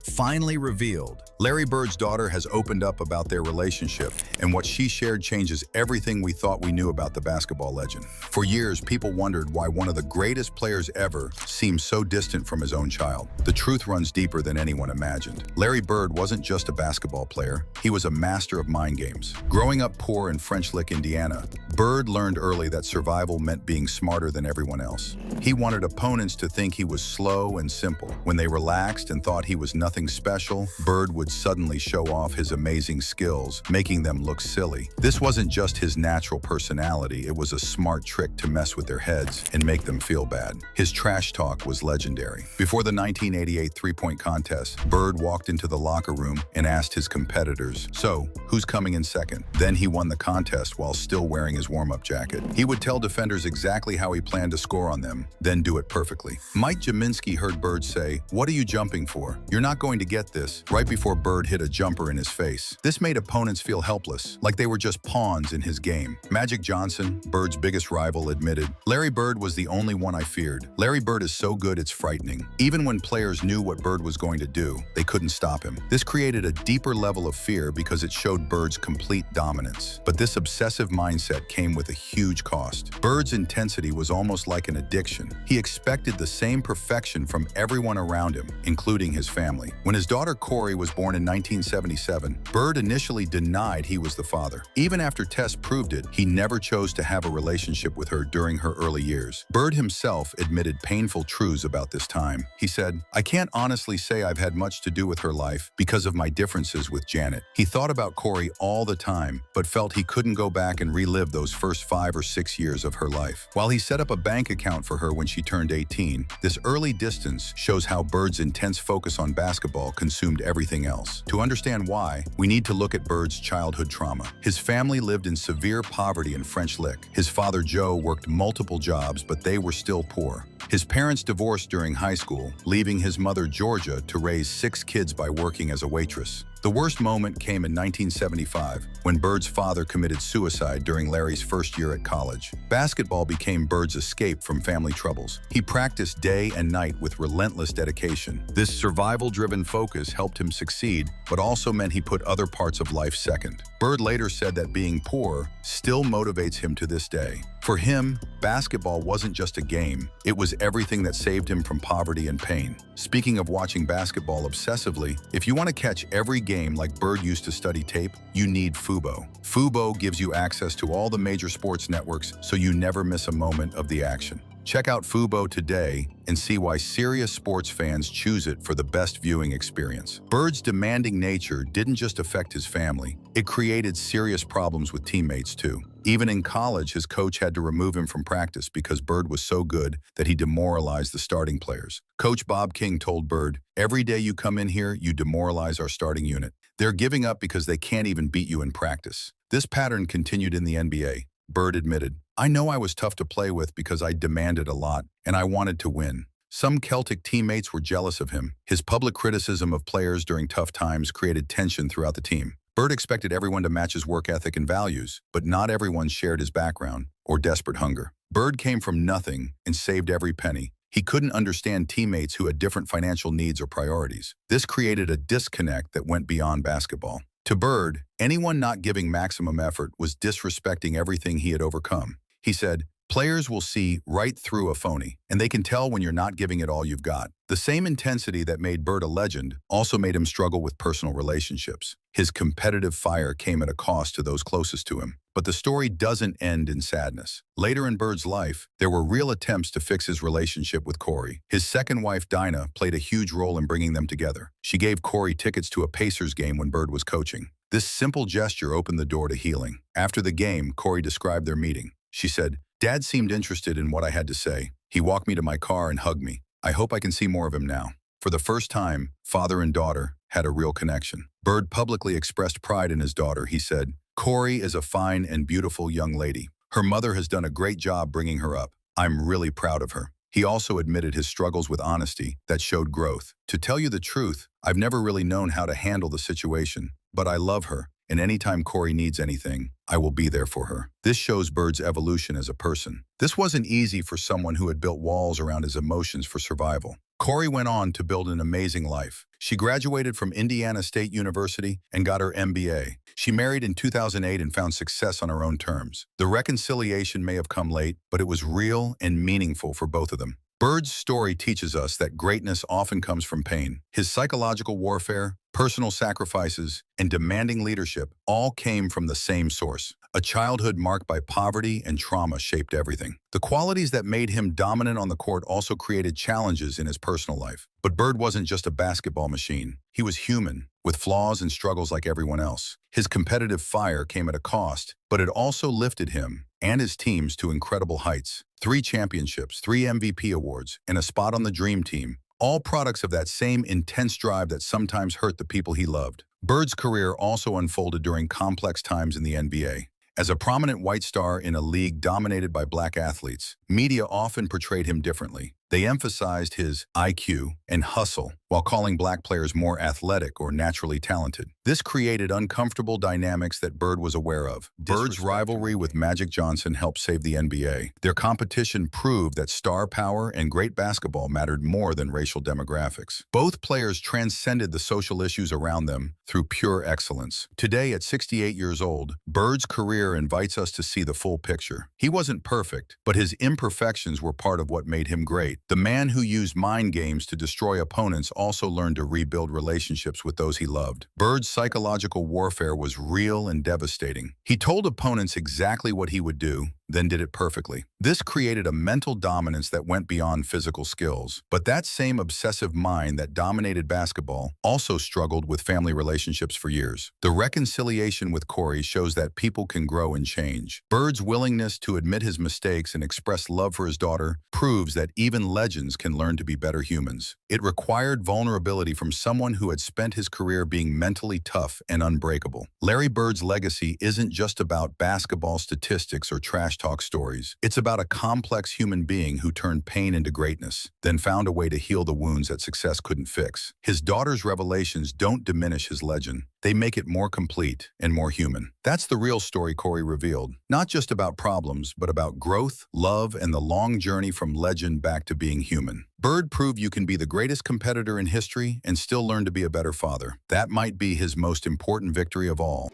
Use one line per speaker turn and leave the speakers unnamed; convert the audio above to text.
Finally revealed. Larry Bird's daughter has opened up about their relationship, and what she shared changes everything we thought we knew about the basketball legend. For years, people wondered why one of the greatest players ever seemed so distant from his own child. The truth runs deeper than anyone imagined. Larry Bird wasn't just a basketball player, he was a master of mind games. Growing up poor in French Lick, Indiana, Bird learned early that survival meant being smarter than everyone else. He wanted opponents to think he was slow and simple. When they relaxed and thought he was nothing special, Bird would suddenly show off his amazing skills, making them look silly. This wasn't just his natural personality, it was a smart trick to mess with their heads and make them feel bad. His trash talk was legendary. Before the 1988 three-point contest, Bird walked into the locker room and asked his competitors, "So, who's coming in second?" Then he won the contest while still wearing his warm-up jacket. He would tell defenders exactly how he planned to score on them, then do it perfectly. Mike Jaminski heard Bird say, "What are you jumping for? You're not going to get this," right before Bird hit a jumper in his face. This made opponents feel helpless, like they were just pawns in his game. Magic Johnson, Bird's biggest rival, admitted, "Larry Bird was the only one I feared. Larry Bird is so good it's frightening." Even when players knew what Bird was going to do, they couldn't stop him. This created a deeper level of fear because it showed Bird's complete dominance. But this obsessive mindset came with a huge cost. Bird's intensity was almost like an addiction. He expected the same perfection from everyone around him, including his family. When his daughter Corey was born in 1977, Bird initially denied he was the father. Even after tests proved it, he never chose to have a relationship with her during her early years. Bird himself admitted painful truths about this time. He said, "I can't honestly say I've had much to do with her life because of my differences with Janet." He thought about Corey all the time, but felt he couldn't go back and relive those first 5 or 6 years of her life. While he set up a bank account for her when she turned 18, this early distance shows how Bird's intense focus on basketball consumed everything else. To understand why, we need to look at Bird's childhood trauma. His family lived in severe poverty in French Lick. His father Joe worked multiple jobs, but they were still poor. His parents divorced during high school, leaving his mother Georgia to raise 6 kids by working as a waitress. The worst moment came in 1975, when Bird's father committed suicide during Larry's first year at college. Basketball became Bird's escape from family troubles. He practiced day and night with relentless dedication. This survival-driven focus helped him succeed, but also meant he put other parts of life second. Bird later said that being poor still motivates him to this day. For him, basketball wasn't just a game, it was everything that saved him from poverty and pain. Speaking of watching basketball obsessively, if you want to catch every game like Bird used to study tape, you need Fubo. Fubo gives you access to all the major sports networks so you never miss a moment of the action. Check out Fubo today and see why serious sports fans choose it for the best viewing experience. Bird's demanding nature didn't just affect his family, it created serious problems with teammates too. Even in college, his coach had to remove him from practice because Bird was so good that he demoralized the starting players. Coach Bob King told Bird, "Every day you come in here, you demoralize our starting unit. They're giving up because they can't even beat you in practice." This pattern continued in the NBA. Bird admitted, "I know I was tough to play with because I demanded a lot, and I wanted to win." Some Celtic teammates were jealous of him. His public criticism of players during tough times created tension throughout the team. Bird expected everyone to match his work ethic and values, but not everyone shared his background or desperate hunger. Bird came from nothing and saved every penny. He couldn't understand teammates who had different financial needs or priorities. This created a disconnect that went beyond basketball. To Bird, anyone not giving maximum effort was disrespecting everything he had overcome. He said, "Players will see right through a phony, and they can tell when you're not giving it all you've got." The same intensity that made Bird a legend also made him struggle with personal relationships. His competitive fire came at a cost to those closest to him. But the story doesn't end in sadness. Later in Bird's life, there were real attempts to fix his relationship with Corey. His second wife, Dinah, played a huge role in bringing them together. She gave Corey tickets to a Pacers game when Bird was coaching. This simple gesture opened the door to healing. After the game, Corey described their meeting. She said, "Dad seemed interested in what I had to say. He walked me to my car and hugged me. I hope I can see more of him now." For the first time, father and daughter had a real connection. Bird publicly expressed pride in his daughter. He said, "Corey is a fine and beautiful young lady. Her mother has done a great job bringing her up. I'm really proud of her." He also admitted his struggles with honesty that showed growth. "To tell you the truth, I've never really known how to handle the situation, but I love her, and anytime Corey needs anything, I will be there for her." This shows Bird's evolution as a person. This wasn't easy for someone who had built walls around his emotions for survival. Corey went on to build an amazing life. She graduated from Indiana State University and got her MBA. She married in 2008 and found success on her own terms. The reconciliation may have come late, but it was real and meaningful for both of them. Bird's story teaches us that greatness often comes from pain. His psychological warfare, personal sacrifices, and demanding leadership all came from the same source. A childhood marked by poverty and trauma shaped everything. The qualities that made him dominant on the court also created challenges in his personal life. But Bird wasn't just a basketball machine. He was human, with flaws and struggles like everyone else. His competitive fire came at a cost, but it also lifted him and his teams to incredible heights. 3 championships, 3 MVP awards, and a spot on the Dream Team, all products of that same intense drive that sometimes hurt the people he loved. Bird's career also unfolded during complex times in the NBA. As a prominent white star in a league dominated by black athletes, media often portrayed him differently. They emphasized his IQ and hustle while calling black players more athletic or naturally talented. This created uncomfortable dynamics that Bird was aware of. Bird's rivalry with Magic Johnson helped save the NBA. Their competition proved that star power and great basketball mattered more than racial demographics. Both players transcended the social issues around them through pure excellence. Today, at 68 years old, Bird's career invites us to see the full picture. He wasn't perfect, but his imperfections were part of what made him great. The man who used mind games to destroy opponents also learned to rebuild relationships with those he loved. Bird's psychological warfare was real and devastating. He told opponents exactly what he would do, then did it perfectly. This created a mental dominance that went beyond physical skills. But that same obsessive mind that dominated basketball also struggled with family relationships for years. The reconciliation with Corey shows that people can grow and change. Bird's willingness to admit his mistakes and express love for his daughter proves that even legends can learn to be better humans. It required vulnerability from someone who had spent his career being mentally tough and unbreakable. Larry Bird's legacy isn't just about basketball statistics or trash talk stories. It's about a complex human being who turned pain into greatness, then found a way to heal the wounds that success couldn't fix. His daughter's revelations don't diminish his legend. They make it more complete and more human. That's the real story Corey revealed. Not just about problems, but about growth, love, and the long journey from legend back to being human. Bird proved you can be the greatest competitor in history and still learn to be a better father. That might be his most important victory of all.